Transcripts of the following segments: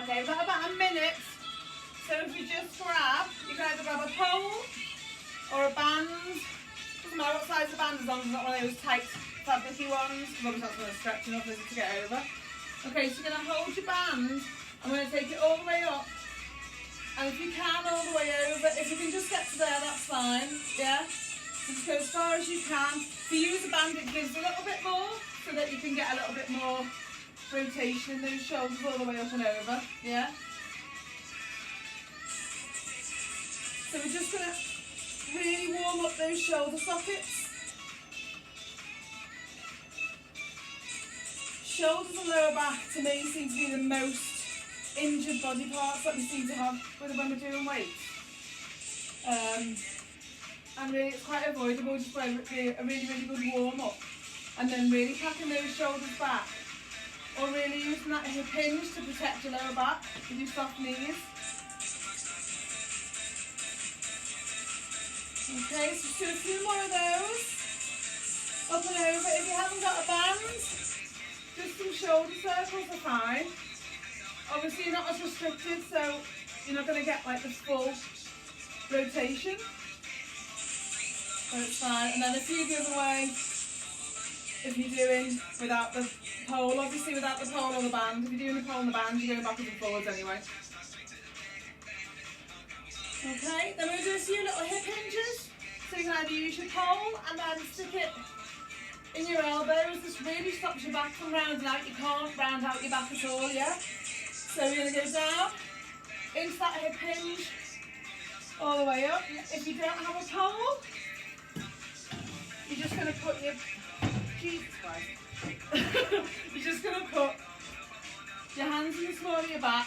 Okay, we've got about a minute. So if you just grab, you can either grab a pole or a band. Doesn't matter what size the band, as long as it's not one of those tight, fabricy ones, because obviously that's going to stretch enough to get over. Okay, so you're going to hold your band. I'm going to take it all the way up. And if you can, all the way over. If you can just get to there, that's fine. Yeah? So just go as far as you can. If you use a band, it gives a little bit more, so that you can get a little bit more rotation in those shoulders all the way up and over. Yeah? So we're just going to really warm up those shoulder sockets. Shoulders and lower back to me seem to be the most injured body parts that we seem to have when we're doing weights. And really it's quite avoidable just whether it be a really, really good warm up and then really packing those shoulders back, or really using that hip hinge to protect your lower back with your soft knees. Okay, so just do a few more of those. Up and over. If you haven't got a band, just some shoulder circles are fine. Obviously you're not as restricted, so you're not going to get like the full rotation. So it's fine. And then a few the other way if you're doing without the pole. Obviously without the pole or the band. If you're doing the pole and the band, you're going backwards and forwards anyway. Okay, then we'll do a few little hip hinges. So you can either use your pole and then stick it in your elbows. This really stops your back from rounding out. You can't round out your back at all, yeah? So you're going to go down into that hip hinge all the way up. If you don't have a pole, you're just going to put your, Jesus Christ. You're just going to put your hands in the small of your back,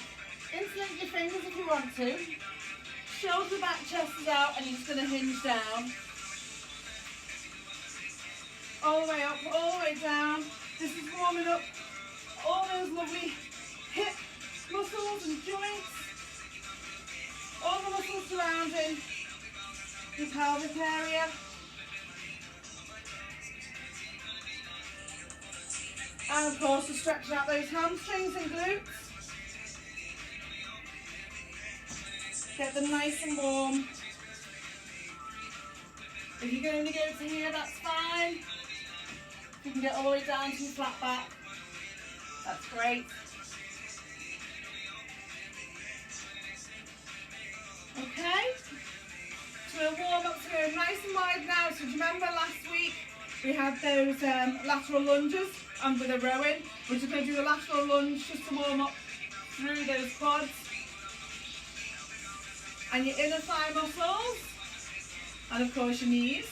interlink your fingers if you want to, shoulder back, chest is out, and you're just going to hinge down. All the way up, all the way down. This is warming up all those lovely hip muscles and joints, all the muscles surrounding your pelvic area. And of course, we're stretching out those hamstrings and glutes. Get them nice and warm. If you're going to go to here, that's fine. You can get all the way down to your flat back. That's great. Okay. So we'll warm up to go nice and wide now. So do you remember last week we had those lateral lunges and with a rowing? We're just going to do the lateral lunge just to warm up through those quads and your inner thigh muscles, and of course your knees.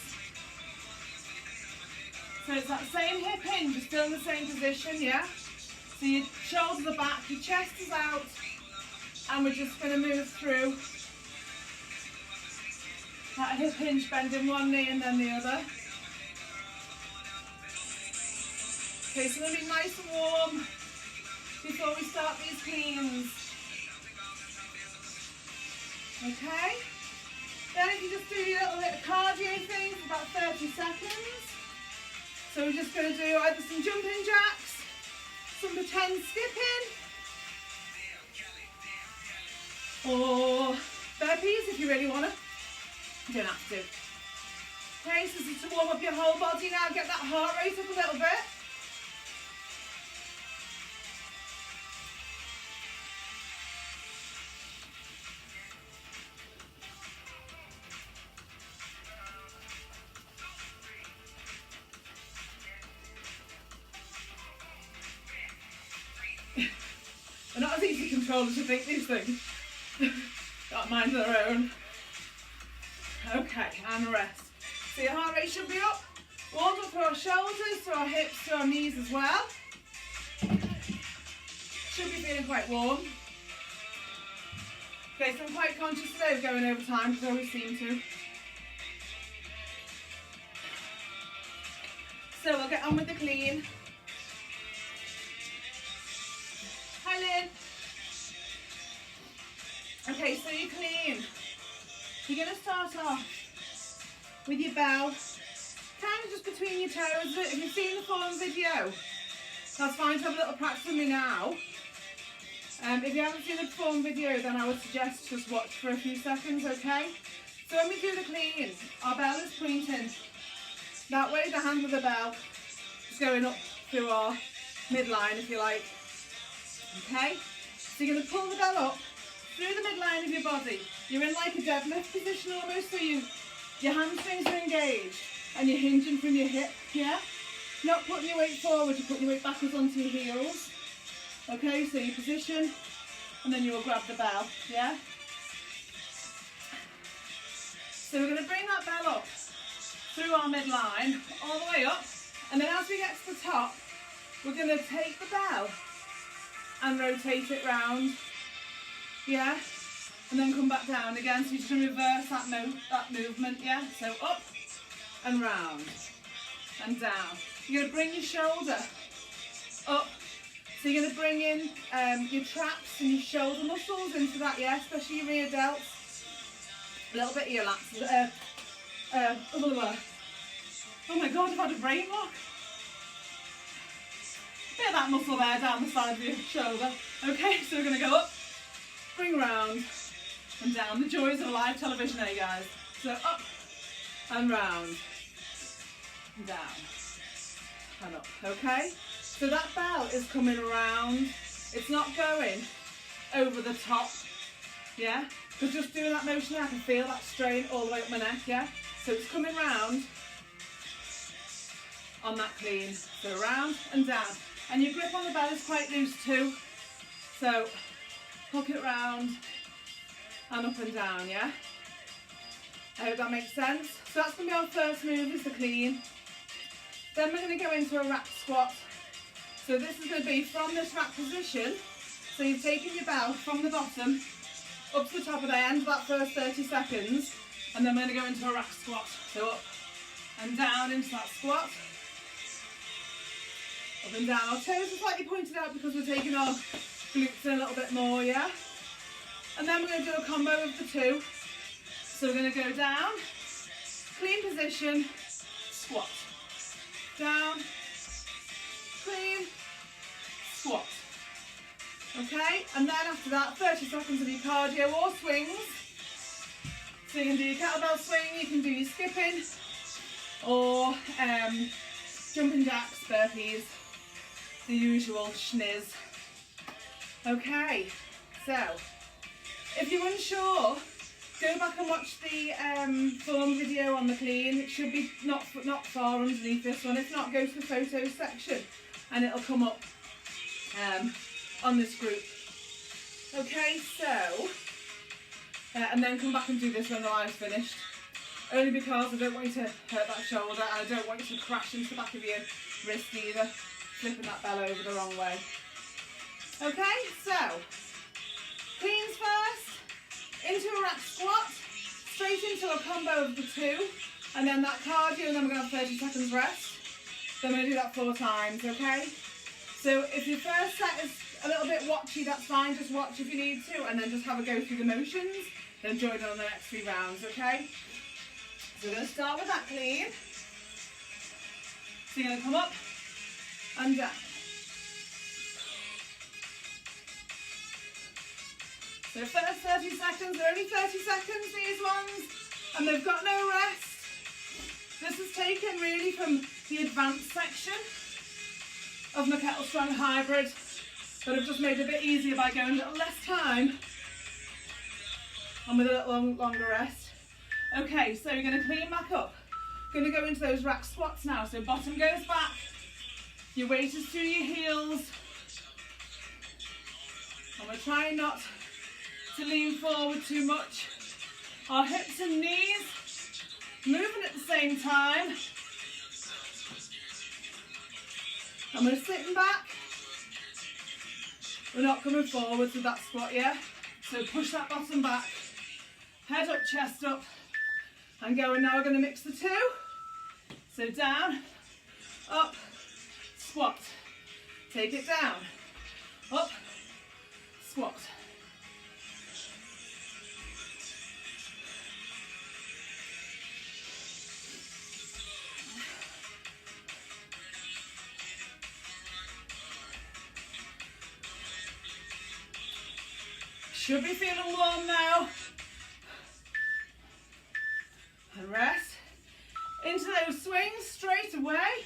So it's that same hip hinge, you're still in the same position, yeah? So your shoulders are back, your chest is out, and we're just going to move through that hip hinge, bending one knee and then the other. Okay, so we're going to be nice and warm before we start these cleans. Okay? Then if you just do your little bit of cardio thing for about 30 seconds. So we're just going to do either some jumping jacks, some pretend skipping, or burpees if you really want to. You don't have to. Okay, so this is to warm up your whole body now, get that heart rate up a little bit. They're not as easy to control as you think, these things. Got minds of their own. Okay, and rest. So your heart rate should be up. Warmed up through our shoulders, through our hips, through our knees as well. Should be feeling quite warm. Okay, so I'm quite conscious today of going over time, because I always seem to. So we'll get on with the clean. Hi Lynn. Okay, so you clean. You're going to start off with your bell, kind of just between your toes. If you've seen the full video, that's fine to have a little practice with me now. If you haven't seen the perform video, then I would suggest just watch for a few seconds, okay? So when we do the clean, our bell is pointing that way, the hand of the bell is going up through our midline, if you like. Okay? So you're going to pull the bell up through the midline of your body. You're in like a deadlift position almost, so your hamstrings are engaged and you're hinging from your hip, yeah? Not putting your weight forward, you're putting your weight backwards onto your heels. Okay, so you position and then you'll grab the bell, yeah? So we're going to bring that bell up through our midline, all the way up, and then as we get to the top, we're going to take the bell and rotate it round, yeah? And then come back down again, so you're just going to reverse that movement, yeah? So up and round and down. You're going to bring your shoulder up. So you're going to bring in your traps and your shoulder muscles into that, yeah, especially your rear delts. A little bit of your lats. Oh my God, I've had a brain lock. Bit of that muscle there down the side of your shoulder. Okay, so we're going to go up, bring round and down. The joys of live television, eh guys? So up and round and down and up, okay? So that bell is coming around, it's not going over the top, yeah? Because just doing that motion, I can feel that strain all the way up my neck, yeah? So it's coming round on that clean, so round and down. And your grip on the bell is quite loose too, so hook it round and up and down, yeah? I hope that makes sense. So that's going to be our first move, is the clean. Then we're going to go into a rack squat. So this is going to be from this rack position. So you've taken your bell from the bottom up to the top of the end, that first 30 seconds. And then we're going to go into a rack squat. So up and down into that squat. Up and down. Our toes are slightly pointed out because we're taking our glutes in a little bit more, yeah? And then we're going to do a combo of the two. So we're going to go down, clean position, squat. Down, clean, squat. Okay, and then after that, 30 seconds of your cardio or swings. So you can do your kettlebell swing, you can do your skipping, or jumping jacks, burpees, the usual schniz. Okay, so if you're unsure, go back and watch the form video on the clean. It should be not far underneath this one. If not, go to the photos section and it'll come up on this group. Okay, so, and then come back and do this when the live's finished. Only because I don't want you to hurt that shoulder and I don't want you to crash into the back of your wrist either, flipping that bell over the wrong way. Okay, so, cleans first, into a rack squat, straight into a combo of the two, and then that cardio, and then we're going to have 30 seconds rest. Then we're going to do that 4 times, okay? So if your first set is a little bit watchy, that's fine, just watch if you need to, and then just have a go through the motions, then join on the next 3 rounds, okay? So we're going to start with that clean. So you're going to come up and down. So first 30 seconds, they're only 30 seconds, these ones, and they've got no rest. This is taken really from the advanced section of my KettleStrongHybrid, but I've just made it a bit easier by going a little less time and with a little longer rest. Okay, so you're going to clean back up. Going to go into those rack squats now. So bottom goes back, your weight is through your heels, and we're trying not to lean forward too much. Our hips and knees moving at the same time. And we're sitting back. We're not coming forward with that squat yet. So push that bottom back, head up, chest up, and go. And now we're going to mix the two. So down, up, squat. Take it down, up, squat. Should be feeling warm now. And rest. Into those swings straight away.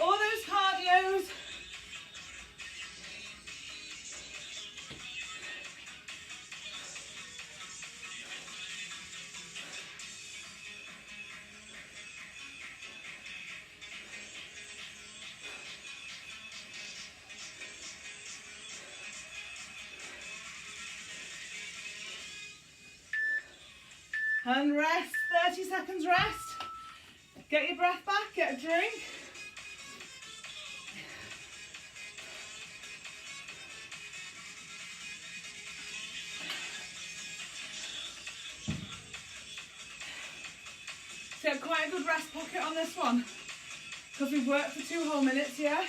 All those cardios. And rest, 30 seconds rest. Get your breath back, get a drink. So quite a good rest pocket on this one, because we've worked for 2 whole minutes here.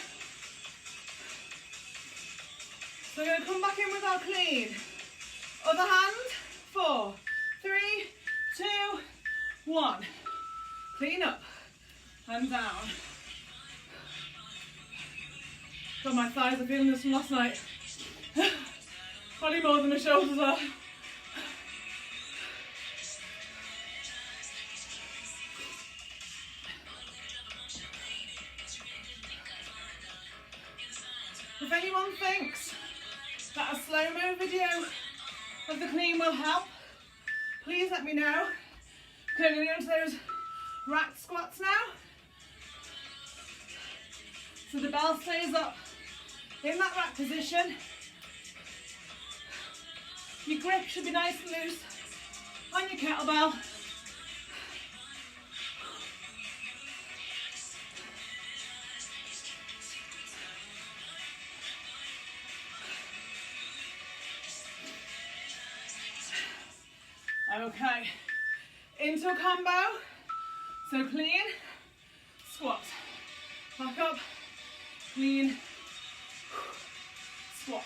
So we're going to come back in with our clean. Other hand, 4, 3, 2, 1. Clean up and down. God, my thighs are feeling this from last night. Probably more than the shoulders are. If anyone thinks that a slow-mo video of the clean will help, please let me know. Okay, I'm going to go into those rack squats now. So the bell stays up in that rack position. Your grip should be nice and loose on your kettlebell. Okay, into a combo, so clean, squat, back up, clean, squat.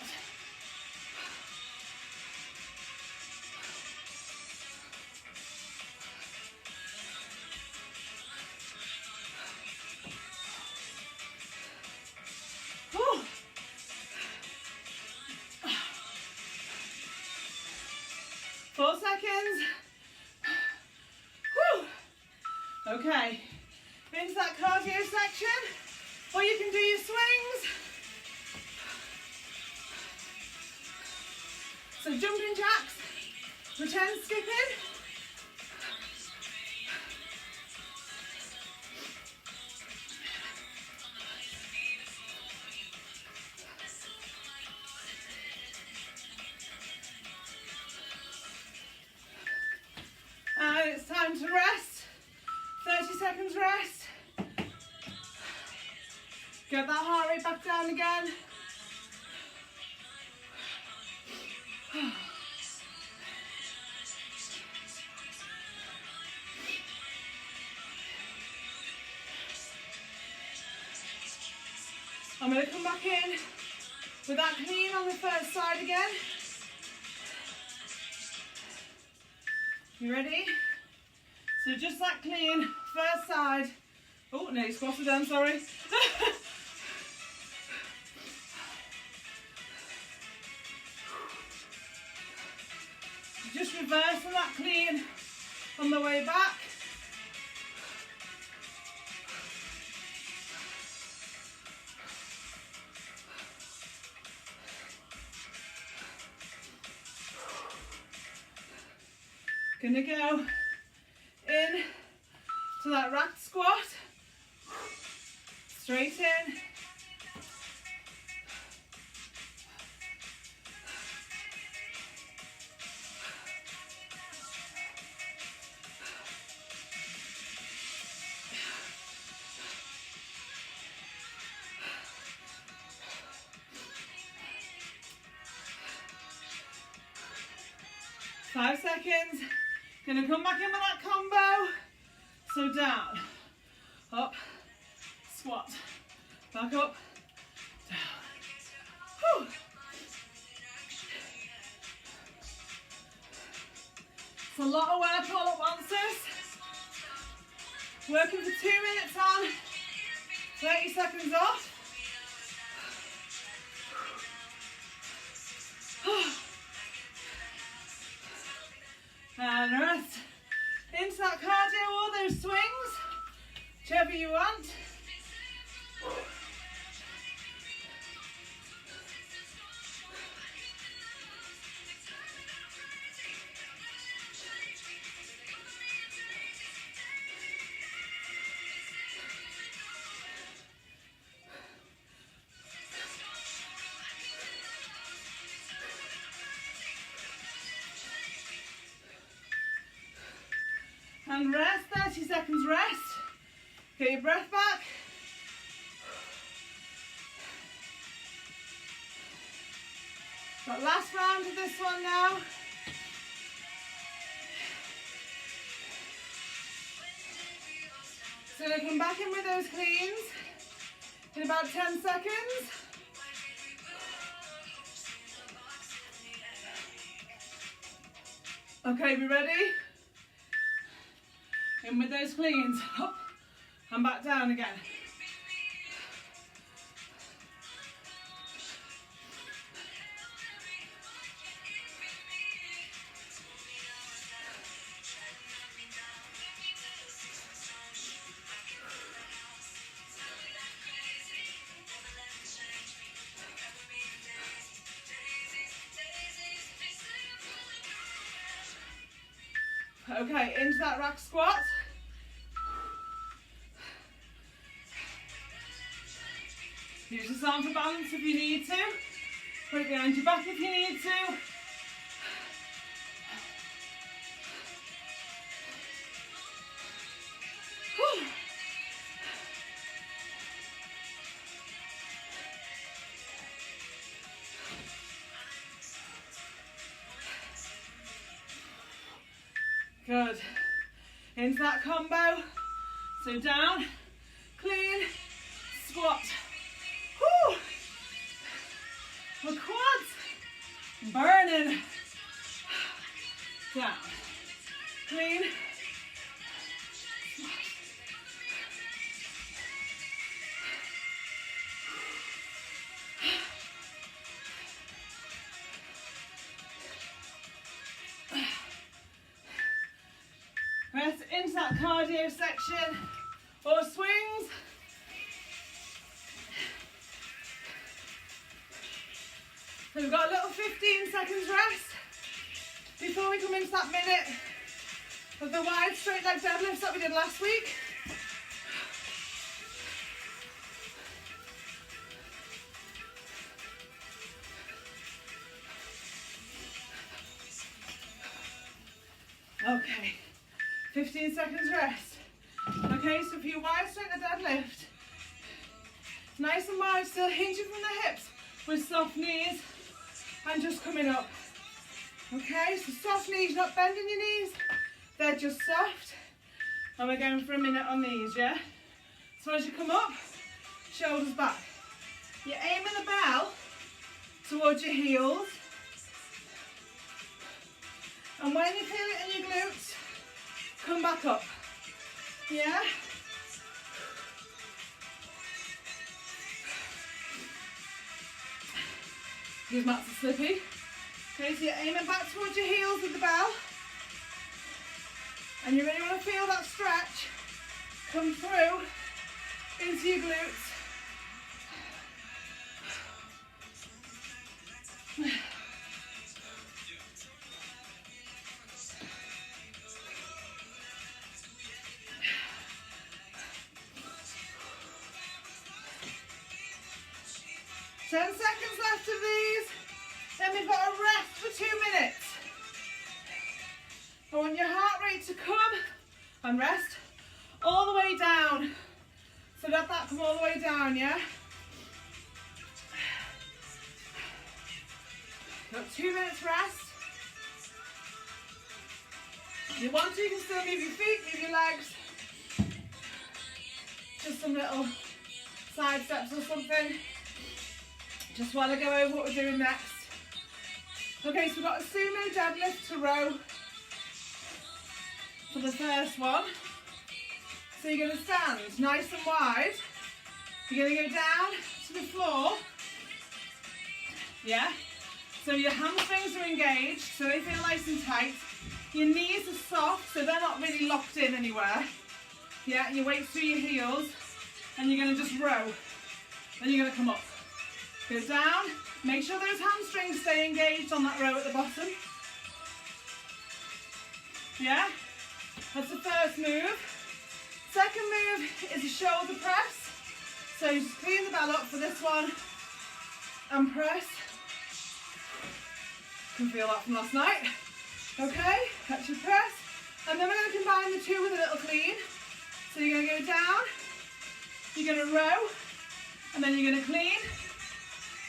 Whew. 4 seconds. Whew. Okay, into that cardio section, or you can do your swings. So jumping jacks, return skipping. And it's time to rest. 30 seconds rest. Get that heart rate back down again. I'm going to come back in with that clean on the first side again. You ready? So just that clean, first side. Oh, nearly squatted down, sorry. Just reversing that clean on the way back. Gonna go in to that rack squat, straight in. Five seconds. Gonna come back in with that combo. So down, up, squat, back up, down. Whew. It's a lot of work all at once, this. Working for 2 minutes on, 30 seconds off. And rest. Into that cardio or those swings, whichever you want. And rest, 30 seconds rest. Get your breath back. Got last round of this one now. So we're going to come back in with those cleans in about 10 seconds. Okay, we ready? In with those cleans, up and back down again. Okay, into that rack squat. Use this arm for balance if you need to. Put it behind your back if you need to. Whew. Good. Into that combo. So down, clean, squat. Whew. My quads burning. Down, clean, squat. Rest into that cardio section or swings. So we've got a little 15 seconds rest before we come into that minute of the wide straight leg deadlifts that we did last week. Okay, 15 seconds rest. Okay, so for your wide straight leg deadlift, nice and wide, still hinging from the hips with soft knees and just coming up. Okay, so soft knees, not bending your knees, they're just soft. And we're going for a minute on these, yeah? So as you come up, shoulders back. You're aiming the bell towards your heels. And when you feel it in your glutes, come back up. Yeah? These mats are slippy. Okay, so you're aiming back towards your heels with the bell. And you really want to feel that stretch come through into your glutes. 10 seconds left of these. Then we've got a rest for 2 minutes. I want your heart rate to come and rest all the way down. So let that come all the way down, yeah? Got 2 minutes rest. If you want to, you can still move your feet, move your legs. Just some little side steps or something. Just while I go over what we're doing next. Okay, so we've got a Sumo Deadlift To Row for the first one. So you're going to stand nice and wide. You're going to go down to the floor. Yeah? So your hamstrings are engaged, so they feel nice and tight. Your knees are soft, so they're not really locked in anywhere. Yeah, your weight's through your heels, and you're going to just row. Then you're going to come up. Go down. Make sure those hamstrings stay engaged on that row at the bottom. Yeah? That's the first move. Second move is a shoulder press. So you just clean the bell up for this one and press. Can feel that from last night. Okay, that's your press. And then we're going to combine the two with a little clean. So you're going to go down, you're going to row, and then you're going to clean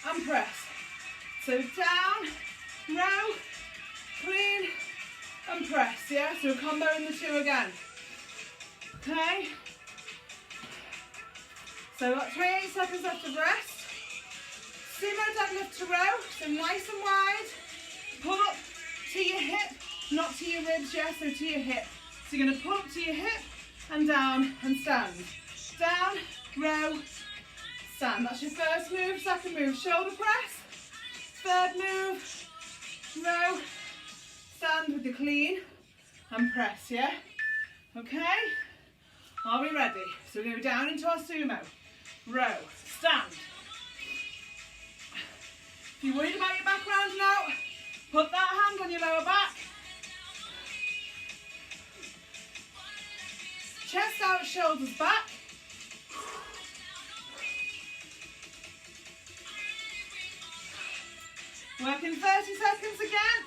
and press. So down, row, clean, and press. Yeah, so comboing the two again. Okay. So about 28 seconds left of rest. Sumo Deadlift To Row. So nice and wide. Pull up to your hip, not to your ribs, yeah, so to your hip. So you're going to pull up to your hip and down and stand. Down, row, stand. That's your first move. Second move, shoulder press. Third move, row, stand with the clean and press, yeah? Okay? Are we ready? So we're going to go down into our sumo. Row, stand. If you're worried about your back rounding out, put that hand on your lower back. Chest out, shoulders back. Working 30 seconds again.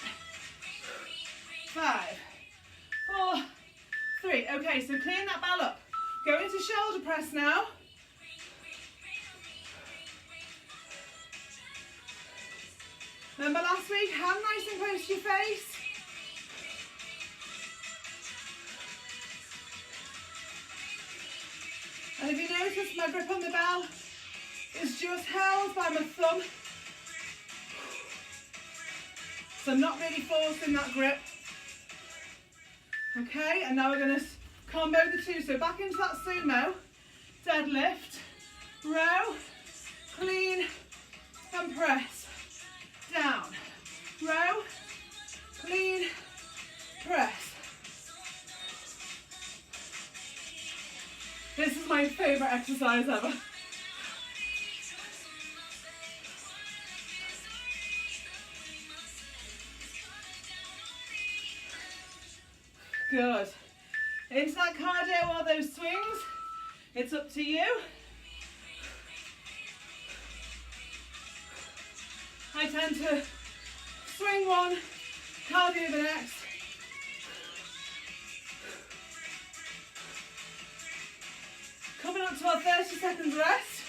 5, 4, 3. Okay, so clean that bell up. Go into shoulder press now. Remember last week, hand nice and close to your face. And if you notice, my grip on the bell is just held by my thumb. So I'm not really forcing that grip. Okay, and now we're going to combo the two. So back into that sumo, deadlift, row, clean, and press. Down, row, clean, press. This is my favourite exercise ever. Good. Into that cardio or those swings. It's up to you. I tend to swing one, cardio the next. Coming up to our 30 seconds rest.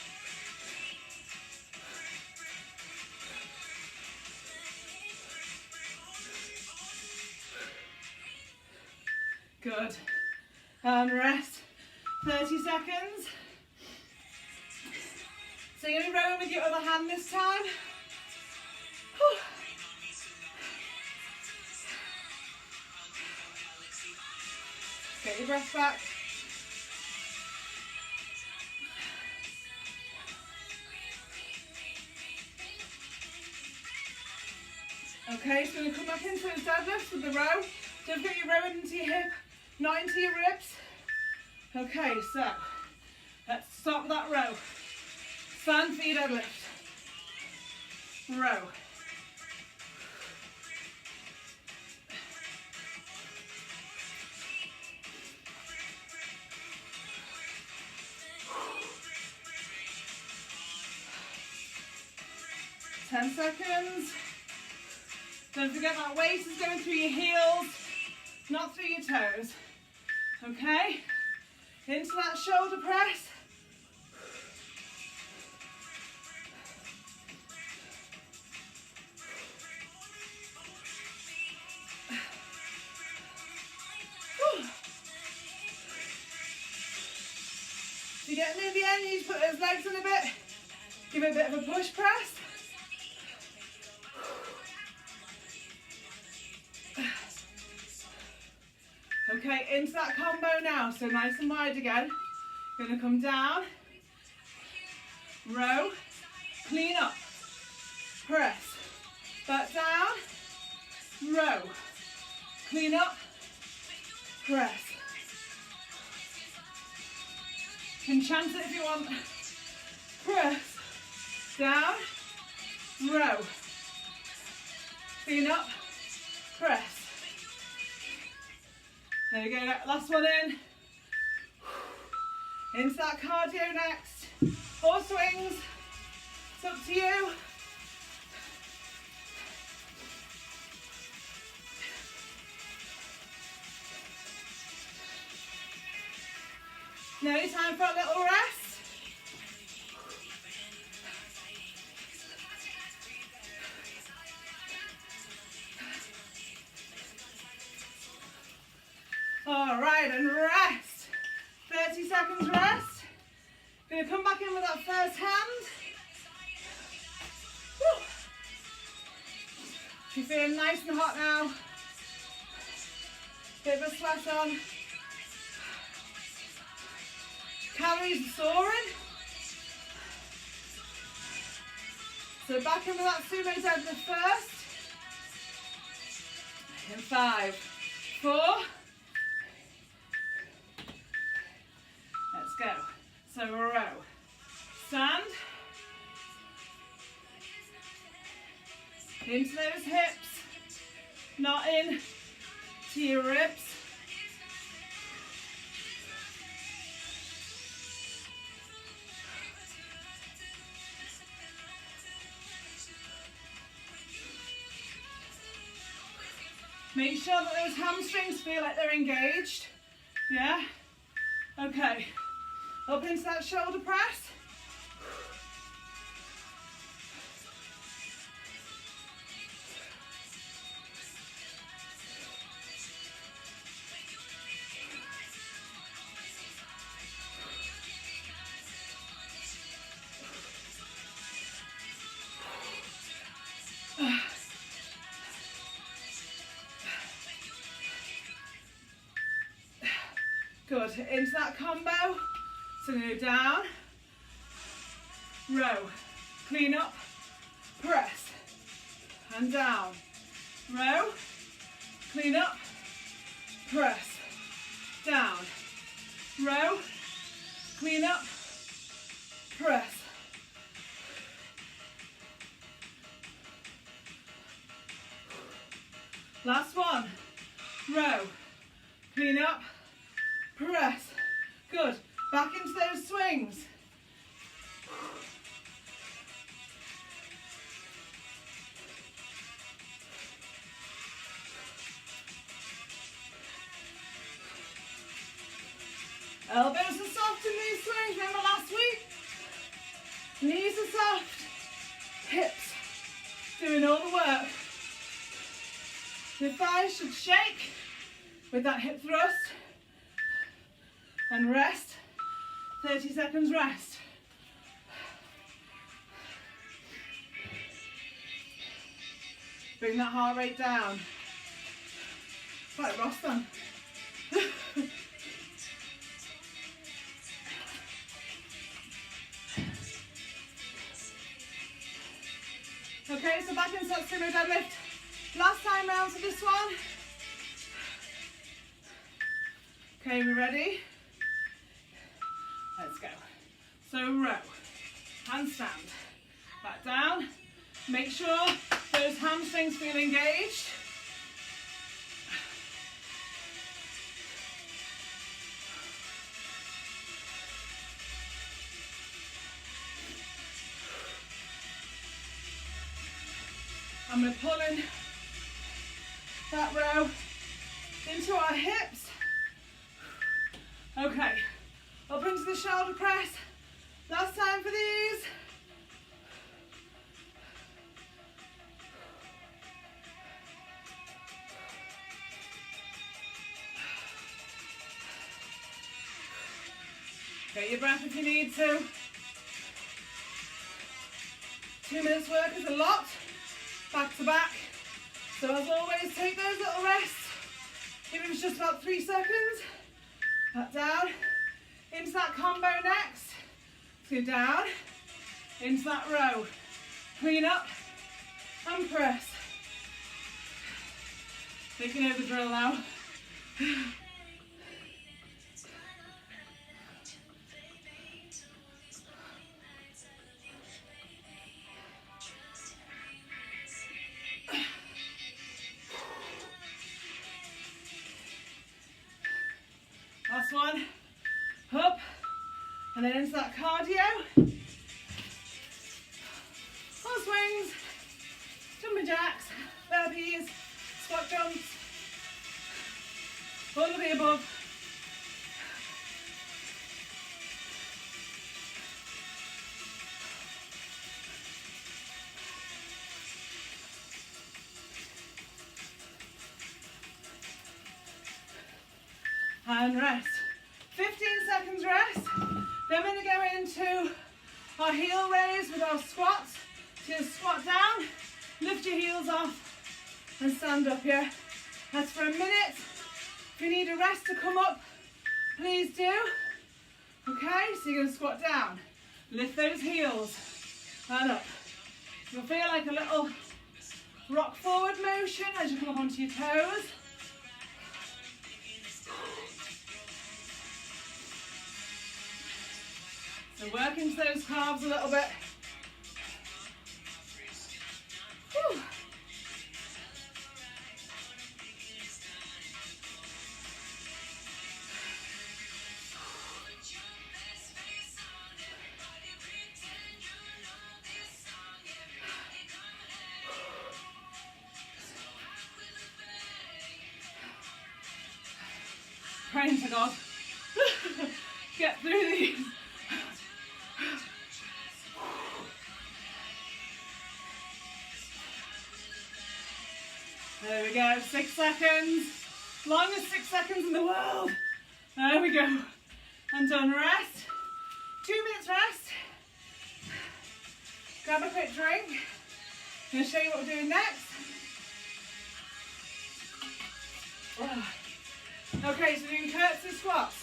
Good. And rest. 30 seconds. So you're going to be rowing with your other hand this time. Whew. Get your breath back. Okay, so we're going to come back into those deadlifts with the row. Don't forget you're rowing into your hip, not into your ribs. Okay, so let's start with that row. Stand for your deadlift. Row. Ten seconds. Don't forget that weight is going through your heels, not through your toes. Okay? Into that shoulder press. So you're getting near the end, you just put those legs in a bit. Give it a bit of a push press. Okay, into that combo now, so nice and wide again. Gonna come down, row, clean up, press, back down, row, clean up, press. You can chant it if you want. Press, down, row. Clean up, press. There we go, last one in. Into that cardio next. Or swings, it's up to you. Now time for a little rest. All right, and rest. 30 seconds rest. Gonna come back in with that first hand. Woo. She's feeling nice and hot now. Bit of a sweat on. Calories are soaring. So back in with that Sumo Deadlift first. In 5, 4. Let's go. So row. Stand. Into those hips. Not in to your ribs. Make sure that those hamstrings feel like they're engaged. Yeah? Okay. Up into that shoulder press. Good, into that combo. So go down, row, clean up, press, and down. Row, clean up, press, down. Row, clean up, press. Last one. Row, clean up, press. Good. Back into those swings. Elbows are soft in these swings. Remember last week? Knees are soft. Hips doing all the work. Your thighs should shake with that hip thrust. And rest. 30 seconds rest. Bring that heart rate down. It's like Ross then. Okay, so back into that Sumo Deadlift. Last time round for this one. Okay, we ready? Let's go. So row, handstand, back down. Make sure those hamstrings feel engaged. And we're pulling that row into our hips. Okay. Up into the shoulder press. Last time for these. Get your breath if you need to. 2 minutes work is a lot. Back to back. So as always, take those little rests. Even if it's just about 3 seconds. Back down. Into that combo next. So down, into that row. Clean up and press. think you know the drill now. Last one, up, and then into that cardio. Full swings, jumping jacks, burpees, squat jumps, all of the above. And rest. 15 seconds rest. Then we're going to go into our heel raise with our squats. So you squat down, lift your heels off and stand up here. That's for a minute. If you need a rest to come up, please do. Okay, so you're going to squat down, lift those heels and up. You'll feel like a little rock forward motion as you come up onto your toes. So work into those calves a little bit. Whew. Praying to God. Get through these. There we go, 6 seconds. Longest 6 seconds in the world. There we go. And done. Rest. 2 minutes rest. Grab a quick drink. I'm going to show you what we're doing next. Okay, so we're doing curtsy squats.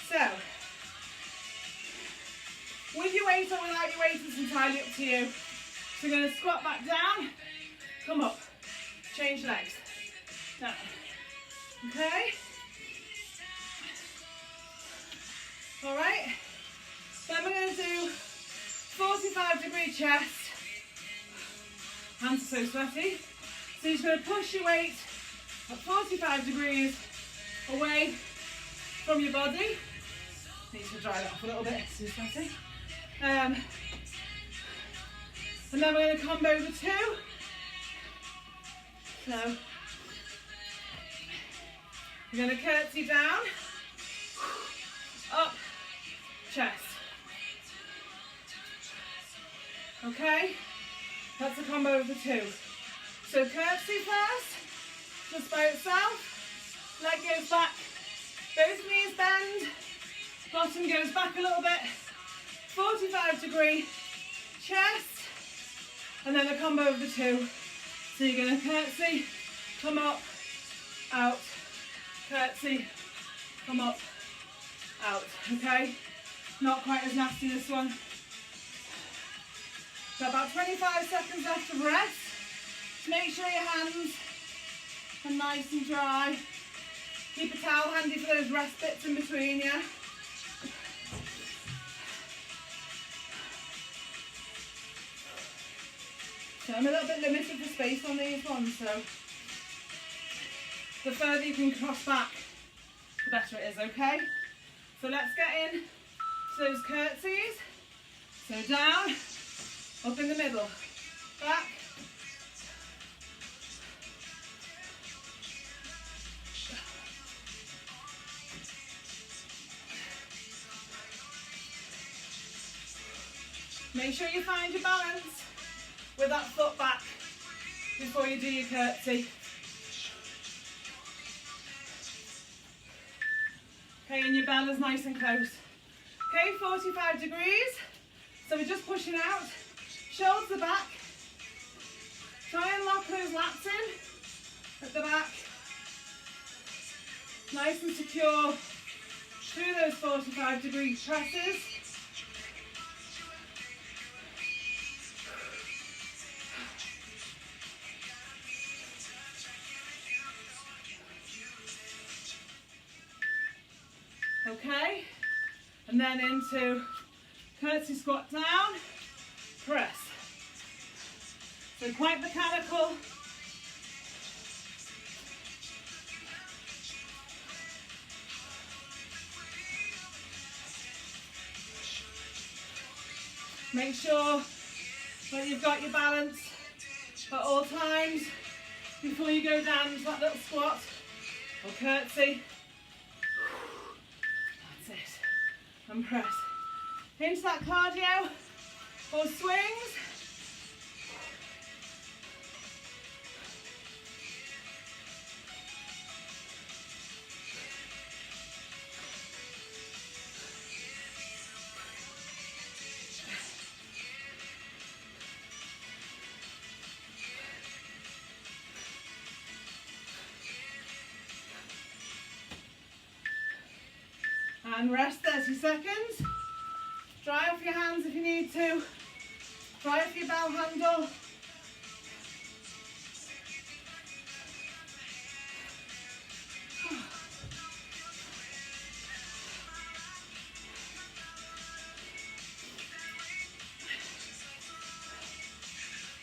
So, with your weight or without your weight, it's entirely up to you. So we're going to squat back down, come up, change legs, down. Okay? Alright, then we're going to do 45-degree chest. Hands are so sweaty. So you're just going to push your weight at 45 degrees away from your body. Need to dry that off a little bit, it's too sweaty. And then we're going to combo the two. So we're going to curtsy down, up, chest. Okay, that's a combo of the two. So curtsy first, just by itself, leg goes back, both knees bend, bottom goes back a little bit, 45-degree chest, and then a combo of the two. So you're going to curtsy, come up, out, curtsy, come up, out, okay? Not quite as nasty this one. So about 25 seconds left of rest. Just make sure your hands are nice and dry. Keep a towel handy for those rest bits in between you. So I'm a little bit limited for space on these ones, so the further you can cross back, the better it is, okay? So let's get in to those curtsies. So down, up in the middle, back, make sure you find your balance with that foot back before you do your curtsy. Okay, and your belly's nice and close. Okay, 45 degrees. So we're just pushing out, shoulders back. Try and lock those lats in at the back. Nice and secure through those 45-degree presses. okay? And then into curtsy squat down, press. So quite mechanical. Make sure that you've got your balance at all times before you go down into that little squat or curtsy. That's it. And press into that cardio or swings. And rest 30 seconds. Dry off your hands if you need to. Dry off your bell handle.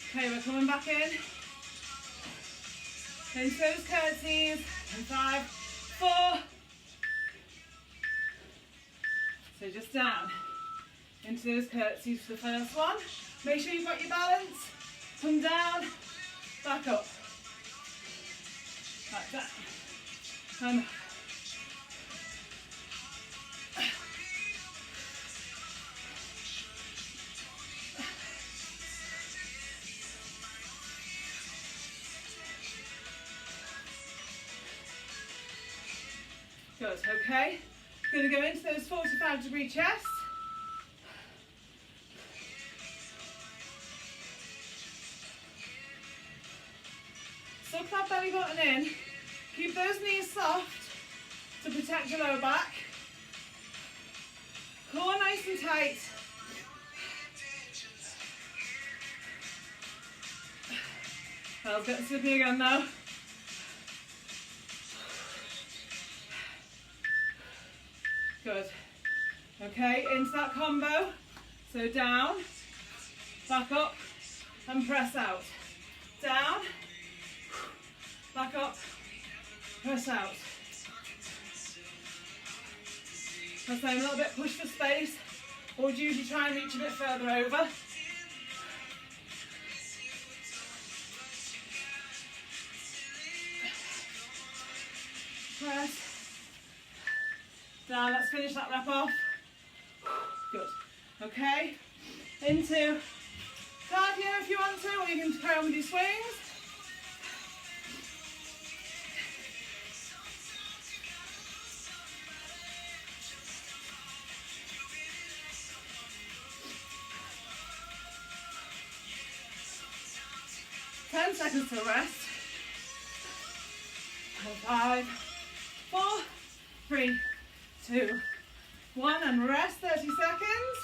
Okay, we're coming back in. Into those curtsies. And 5, 4. So just down into those curtsies for the first one. Make sure you've got your balance. Come down, back up. Back down. And up. Good, okay. Going to go into those 45-degree chests. Suck that belly button in. Keep those knees soft to protect your lower back. Core nice and tight. I'll get slippy again now. Good. Okay, into that combo. So down, back up, and press out. Down, back up, press out. That's a little bit push for space, or would usually try and reach a bit further over. Press. Down, let's finish that rep off. Good. Okay. Into cardio if you want to, or you can carry on with your swings. Ten seconds to rest. 5, 4, 3, 2, 1, and rest 30 seconds.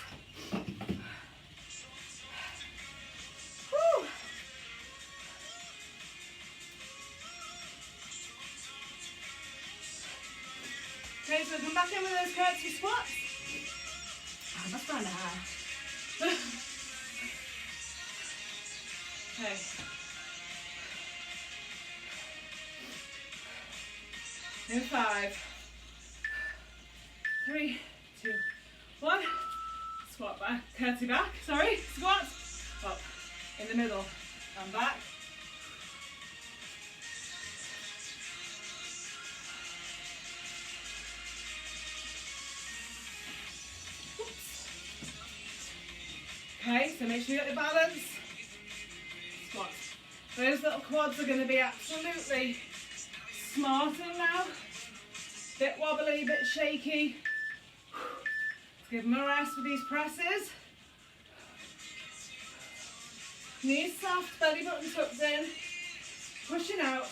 Woo. Okay, so come back in with those curtsy squats. Oh, that's fun now. Okay. In 5, 3, 2, 1. Squat back, curtsy back, sorry, squat, up, in the middle, and back. Oops. Okay, so make sure you get the balance. Squat. Those little quads are going to be absolutely smarting now. Bit wobbly, bit shaky. Let's give them a rest with these presses. Knees soft, belly button tucked in. Pushing out.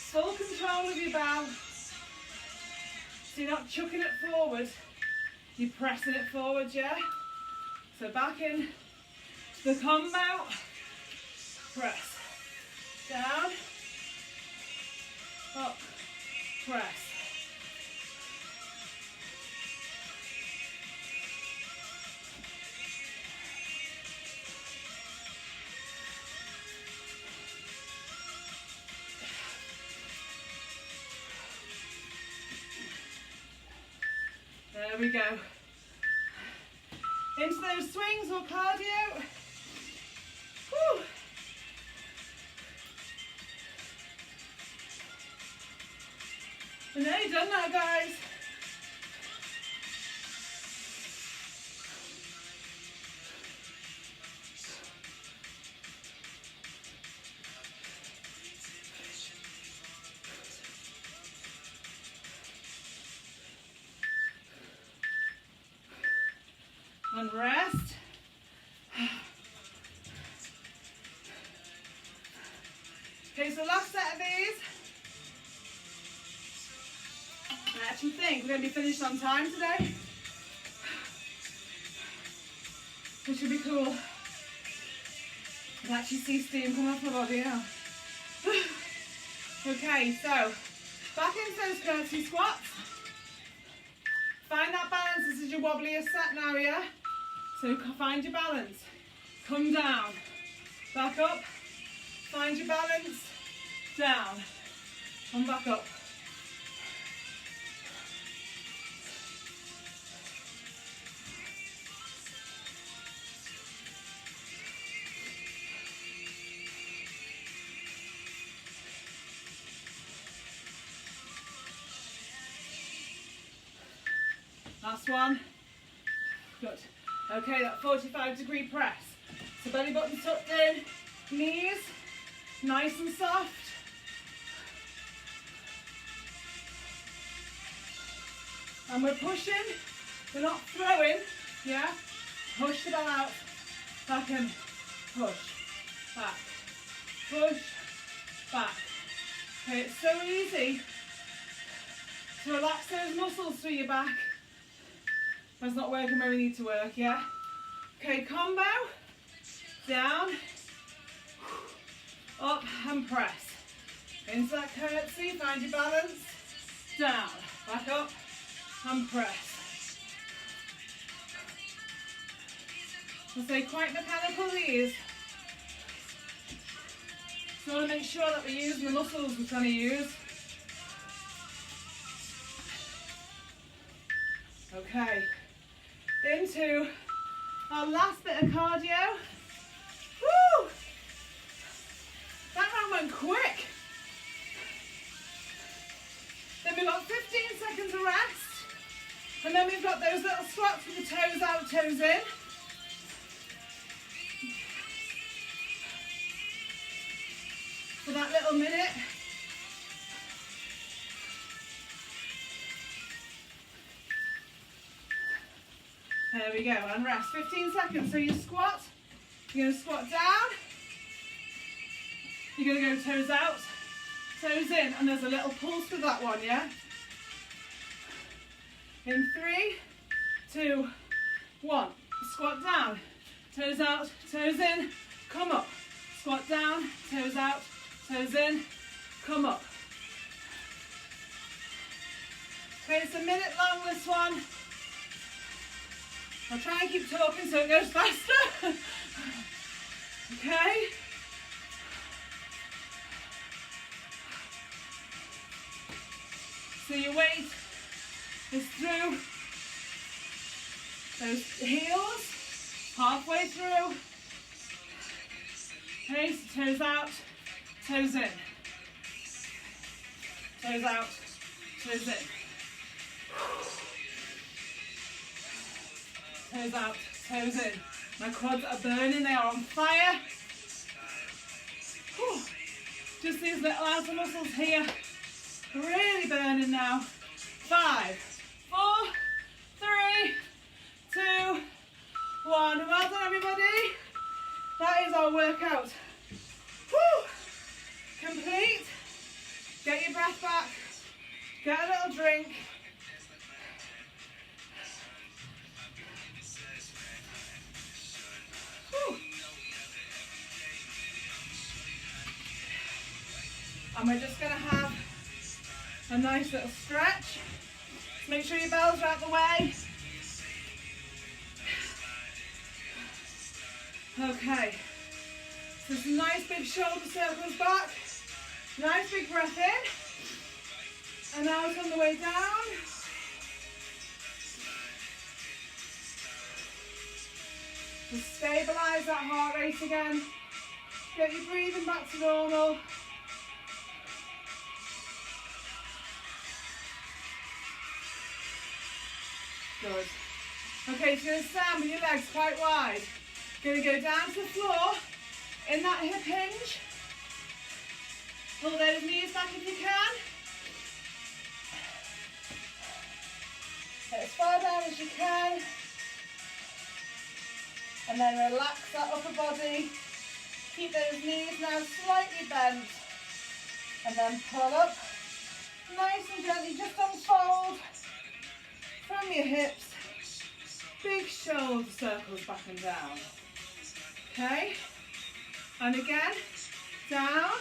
Full control of your bow. So you're not chucking it forward you're pressing it forward, yeah? So back in to the combo, press, down, up, press. There we go. Into those swings or cardio. Whew. I know you've done that, guys. And rest. Okay, so last set of these. I actually think we're going to be finished on time today. Which should be cool. I can actually see steam come off my body now. Okay, so back into those curtsy squats. Find that balance. This is your wobbliest set now, yeah? So find your balance. Come down. Back up. Find your balance. Down. Come back up. Last one. Good. Okay, that 45-degree press. So belly button tucked in, knees nice and soft. And we're pushing, we're not throwing, yeah? Push the ball out, back and push, back, push, back. Okay, it's so easy to relax those muscles through your back. That's not working where we need to work, yeah? Okay, combo, down, up and press. Into that curtsy, find your balance, down, back up and press. I'll say quite mechanical these. So I want to make sure that we're using the muscles we're trying to use. Okay. Into our last bit of cardio. Woo! That round went quick. Then we've got 15 seconds of rest. And then we've got those little squats with the toes out, toes in. For that little minute. There we go, and rest. 15 seconds. So you squat, you're going to squat down, you're going to go toes out, toes in, and there's a little pulse with that one, yeah? In 3, 2, 1. Squat down, toes out, toes in, come up. Squat down, toes out, toes in, come up. Okay, it's a minute long, this one. I'll try and keep talking so it goes faster. Okay. So your weight is through those heels, halfway through. Okay, so toes out, toes in. Toes out, toes in. Toes out, toes in. My quads are burning, they are on fire. Whew. Just these little outer muscles here, really burning now. 5, 4, 3, 2, 1. Well done, everybody. That is our workout. Whew. Complete. Get your breath back. Get a little drink. And we're just going to have a nice little stretch. Make sure your bells are out the way. Okay, so some nice big shoulder circles back. Nice big breath in. And out on the way down. Just stabilise that heart rate again. Get your breathing back to normal. Good. Okay, so you're going to stand with your legs quite wide. You're going to go down to the floor in that hip hinge. Pull those knees back if you can. Get as far down as you can. And then relax that upper body. Keep those knees now slightly bent. And then pull up. Nice and gently, just unfold from your hips. Big shoulder circles back and down. Okay? And again, down.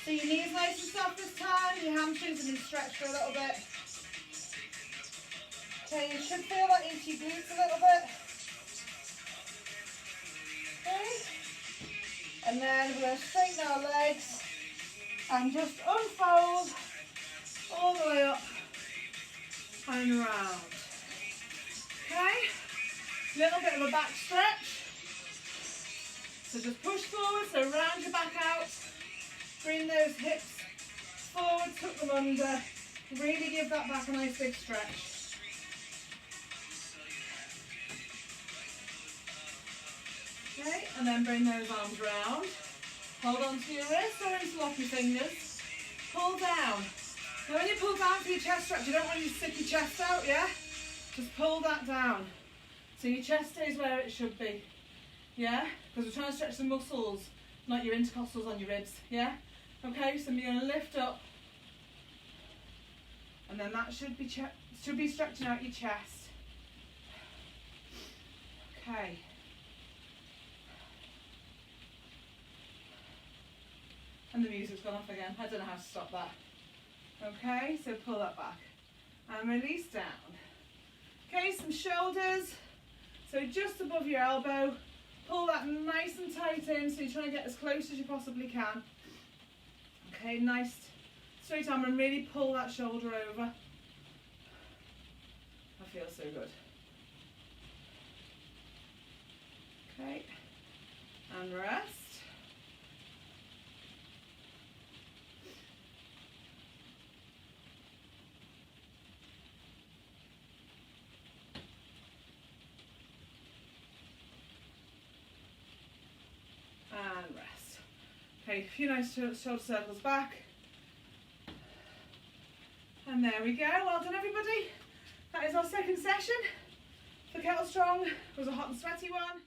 So your knees nice and soft this time. Your hamstrings have been stretched for a little bit. Okay, you should feel that into your glutes a little bit. Okay? And then we're going to straighten our legs and just unfold all the way up and around. Okay? Little bit of a back stretch. So just push forward, so round your back out. Bring those hips forward, tuck them under. Really give that back a nice big stretch. Okay, and then bring those arms round. Hold on to your wrists or interlock your fingers. Pull down. Now when you pull down for your chest stretch, you don't want you to stick your chest out, yeah? Just pull that down. So your chest stays where it should be. Yeah? Because we're trying to stretch the muscles, not your intercostals on your ribs. Yeah? Okay, so you're going to lift up. And then that should be stretching out your chest. Okay. And the music's gone off again. I don't know how to stop that. Okay, so pull that back. And release down. Okay, some shoulders. So just above your elbow. Pull that nice and tight in, so you're trying to get as close as you possibly can. Okay, nice straight arm and really pull that shoulder over. I feel so good. Okay, and rest. And rest. Okay, a few nice shoulder circles back. And there we go. Well done, everybody. That is our second session for Kettle Strong. It was a hot and sweaty one.